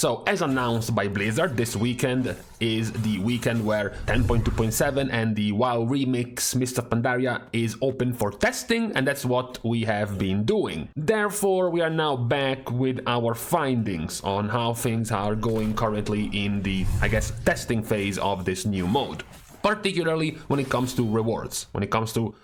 So, as announced by Blizzard, this weekend is the weekend where 10.2.7 and the WoW remix Mist of Pandaria is open for testing, and that's what we have been doing. Therefore, we are now back with our findings on how things are going currently in the, testing phase of this new mode. Particularly when it comes to rewards, when it comes to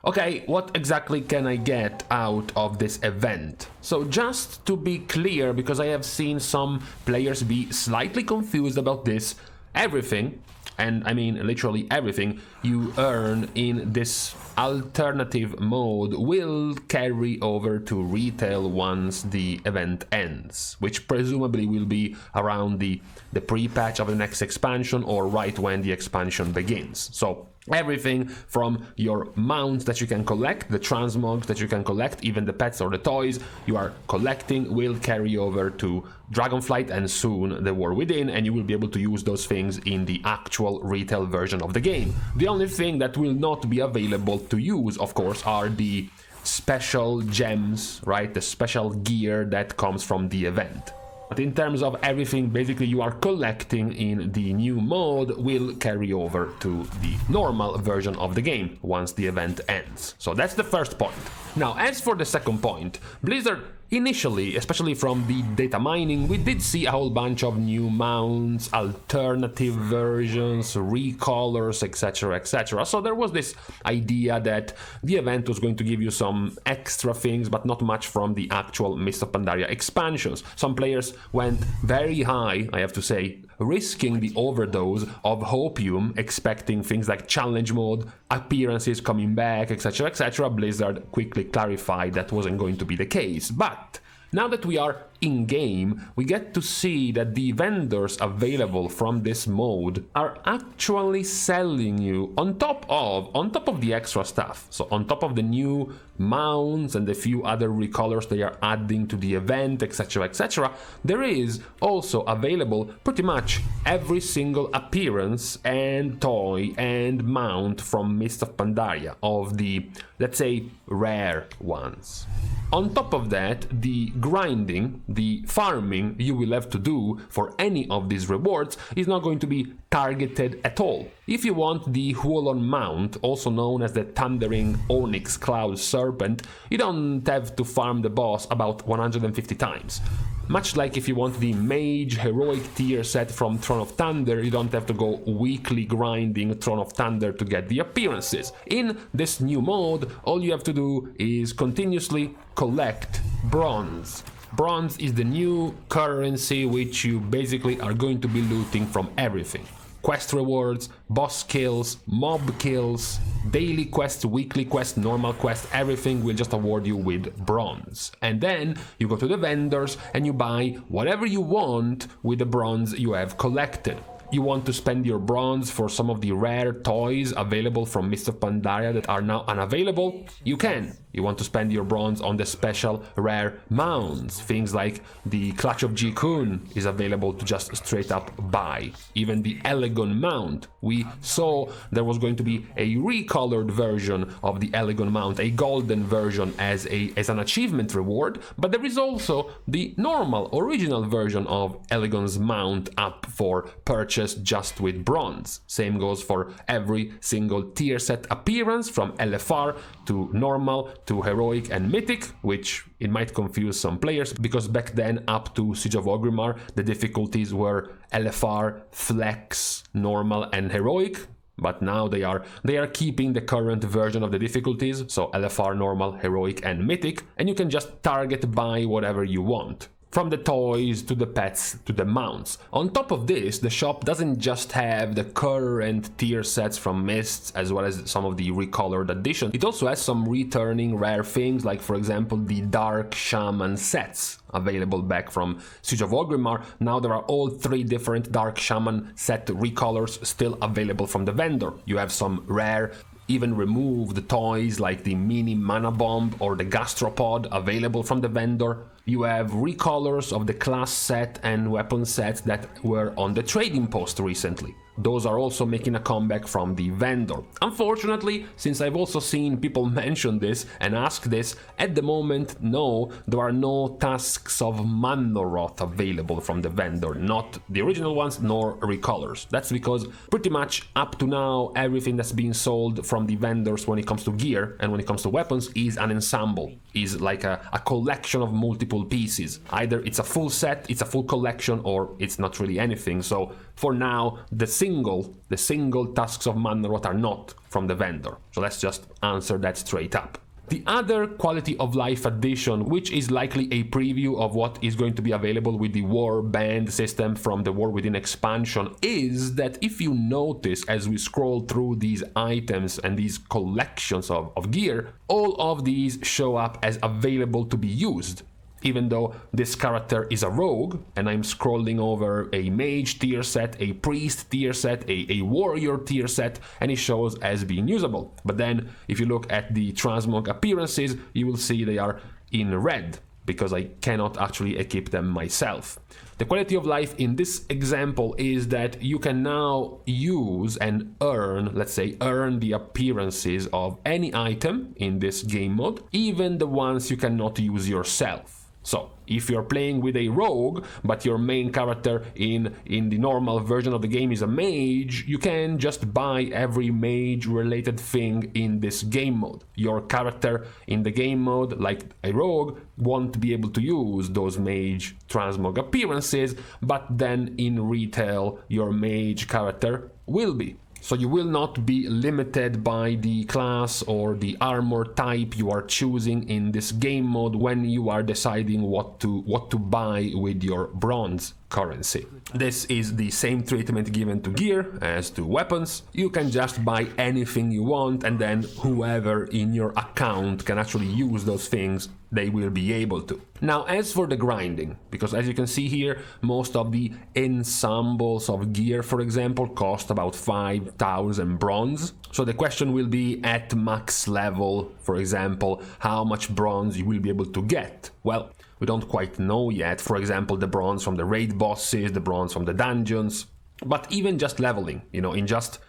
okay, what exactly can I get out of this event? So just to be clear, because I have seen some players be slightly confused about this, everything, and I mean literally everything, you earn in this alternative mode will carry over to retail once the event ends, which presumably will be around the pre-patch of the next expansion or right when the expansion begins. So everything from your mounts that you can collect, the transmogs that you can collect, even the pets or the toys you are collecting will carry over to Dragonflight and soon the War Within, and you will be able to use those things in the actual retail version of the game. The only thing that will not be available to use, of course, are the special gems, right? The special gear that comes from the event. But in terms of everything basically you are collecting in the new mode will carry over to the normal version of the game once the event ends. So that's the first point. Now, as for the second point, Blizzard initially, especially from the data mining, we did see a whole bunch of new mounts, alternative versions, recolors, etc, etc. So there was this idea that the event was going to give you some extra things, but not much from the actual Mist of Pandaria expansions. Some players went very high, I have to say, risking the overdose of hopium, expecting things like challenge mode, appearances coming back, etc, etc. Blizzard quickly clarified that wasn't going to be the case. But now that we are in-game, we get to see that the vendors available from this mode are actually selling you on top of the extra stuff. So on top of the new mounts and the few other recolors they are adding to the event, etc, etc, there is also available pretty much every single appearance and toy and mount from Mist of Pandaria, of the, let's say, rare ones. On top of that, the grinding, the farming you will have to do for any of these rewards is not going to be targeted at all. If you want the Huolon mount, also known as the Thundering Onyx Cloud Serpent, you don't have to farm the boss about 150 times. Much like if you want the Mage Heroic tier set from Throne of Thunder, you don't have to go weekly grinding Throne of Thunder to get the appearances. In this new mode, all you have to do is continuously collect bronze. Bronze is the new currency which you basically are going to be looting from everything. Quest rewards, boss kills, mob kills, daily quests, weekly quests, normal quests, everything will just award you with bronze. And then you go to the vendors and you buy whatever you want with the bronze you have collected. You want to spend your bronze for some of the rare toys available from Mist of Pandaria that are now unavailable? You can. You want to spend your bronze on the special rare mounts. Things like the Clutch of Jikun is available to just straight up buy. Even the Elegon mount. We saw there was going to be a recolored version of the Elegon mount, a golden version as an achievement reward, but there is also the normal, original version of Elegon's mount up for purchase just with bronze. Same goes for every single tier set appearance from LFR to normal to heroic and mythic, which it might confuse some players because back then up to Siege of Orgrimmar the difficulties were LFR, flex, normal and heroic. But now they are keeping the current version of the difficulties, so LFR, normal, heroic and mythic, and you can just target buy whatever you want. From the toys to the pets to the mounts. On top of this, the shop doesn't just have the current tier sets from Mists as well as some of the recolored additions. It also has some returning rare things, like for example the Dark Shaman sets available back from Siege of Orgrimmar. Now there are all 3 different Dark Shaman set recolors still available from the vendor. You have some rare, even removed toys like the Mini Mana Bomb or the Gastropod available from the vendor. You have recolors of the class set and weapon sets that were on the trading post recently. Those are also making a comeback from the vendor. Unfortunately, since I've also seen people mention this and ask this, at the moment, no, there are no tasks of Manoroth available from the vendor, not the original ones nor recolors. That's because pretty much up to now, everything that's being sold from the vendors when it comes to gear and when it comes to weapons is an ensemble, is like a collection of multiple pieces. Either it's a full set, it's a full collection, or it's not really anything. So for now, the single tasks of Manoroth are not from the vendor. So let's just answer that straight up. The other quality of life addition, which is likely a preview of what is going to be available with the War Band system from the War Within expansion, is that if you notice as we scroll through these items and these collections of gear, all of these show up as available to be used. Even though this character is a rogue, and I'm scrolling over a mage tier set, a priest tier set, a warrior tier set, and it shows as being usable. But then, if you look at the transmog appearances, you will see they are in red, because I cannot actually equip them myself. The quality of life in this example is that you can now use and earn, let's say, earn the appearances of any item in this game mode, even the ones you cannot use yourself. So, if you're playing with a rogue, but your main character in the normal version of the game is a mage, you can just buy every mage-related thing in this game mode. Your character in the game mode, like a rogue, won't be able to use those mage transmog appearances, but then in retail, your mage character will be. So you will not be limited by the class or the armor type you are choosing in this game mode when you are deciding what to buy with your bronze currency. This is the same treatment given to gear as to weapons. You can just buy anything you want, and then whoever in your account can actually use those things, they will be able to. Now, as for the grinding, because as you can see here, most of the ensembles of gear, for example, cost about 5,000 bronze. So the question will be, at max level, for example, how much bronze you will be able to get? Well, we don't quite know yet. For example, the bronze from the raid bosses, the bronze from the dungeons. But even just leveling, in just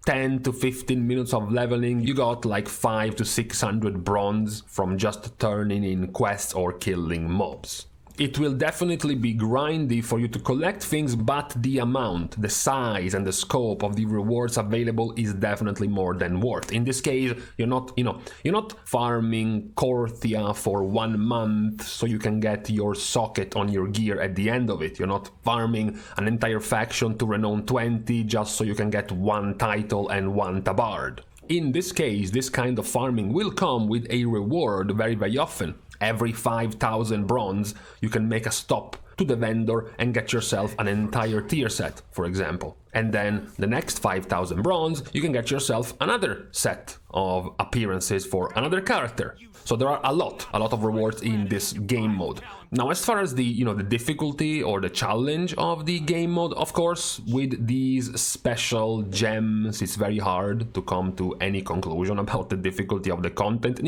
10 to 15 minutes of leveling, you got like 500 to 600 bronze from just turning in quests or killing mobs. It will definitely be grindy for you to collect things, but the amount, the size and the scope of the rewards available is definitely more than worth. In this case, you're not farming Korthia for 1 month so you can get your socket on your gear at the end of it. You're not farming an entire faction to renown 20 just so you can get 1 title and 1 tabard. In this case, this kind of farming will come with a reward very, very often. Every 5,000 bronze, you can make a stop to the vendor and get yourself an entire tier set, for example. And then the next 5,000 bronze, you can get yourself another set of appearances for another character. So there are a lot of rewards in this game mode. Now, as far as the difficulty or the challenge of the game mode, of course, with these special gems, it's very hard to come to any conclusion about the difficulty of the content.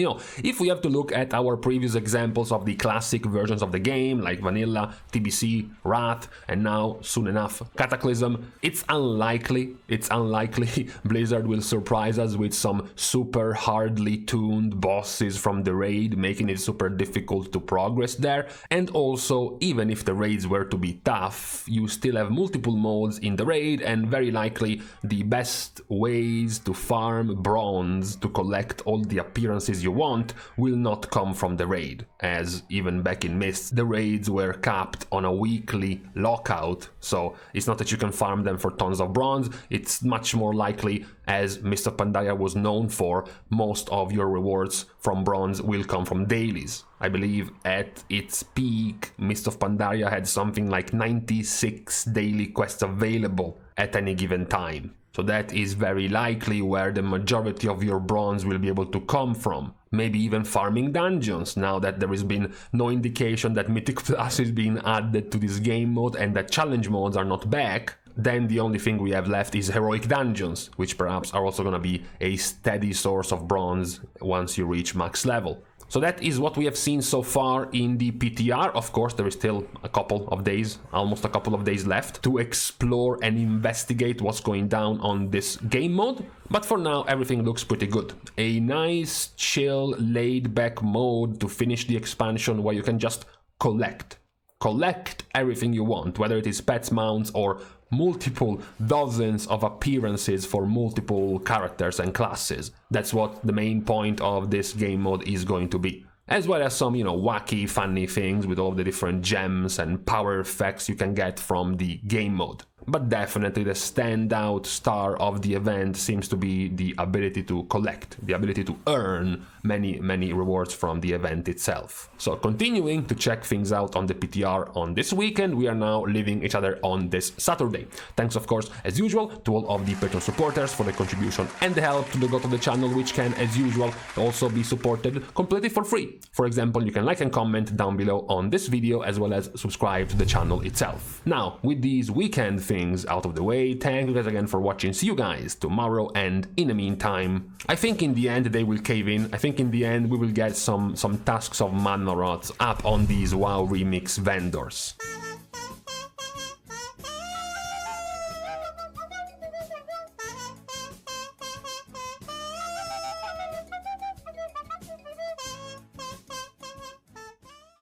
If we have to look at our previous examples of the classic versions of the game, like Vanilla, TBC, Wrath, and now, soon enough, Cataclysm, it's unlikely Blizzard will surprise us with some super hardly tuned bosses from the raid, making it super difficult to progress there. And also, even if the raids were to be tough, you still have multiple modes in the raid, and very likely the best ways to farm bronze to collect all the appearances you want will not come from the raid, as even back in Mists, the raids were capped on a weekly lockout, so it's not that you can farm them for tons of bronze. It's much more likely, as Mist of Pandaria was known for, most of your rewards from bronze will come from dailies. I believe at its peak, Mist of Pandaria had something like 96 daily quests available at any given time. So that is very likely where the majority of your bronze will be able to come from. Maybe even farming dungeons, now that there has been no indication that Mythic Plus is being added to this game mode and that challenge modes are not back. Then the only thing we have left is heroic dungeons, which perhaps are also going to be a steady source of bronze once you reach max level. So that is what we have seen so far in the PTR. Of course, there is still a couple of days, almost a couple of days left to explore and investigate what's going down on this game mode. But for now, everything looks pretty good. A nice, chill, laid-back mode to finish the expansion where you can just collect everything you want, whether it is pets, mounts, or multiple dozens of appearances for multiple characters and classes. That's what the main point of this game mode is going to be. As well as some, wacky, funny things with all the different gems and power effects you can get from the game mode. But definitely the standout star of the event seems to be the ability to collect, the ability to earn many rewards from the event itself. So continuing to check things out on the PTR on this weekend, we are now leaving each other on this Saturday. Thanks of course, as usual, to all of the Patreon supporters for the contribution and the help to the growth of the channel, which can, as usual, also be supported completely for free. For example, you can like and comment down below on this video, as well as subscribe to the channel itself. Now, with these weekend things out of the way, thank you guys again for watching. See you guys tomorrow, and in the meantime, I think in the end they will cave in. I think in the end we will get some tasks of Manoroth up on these WoW remix vendors.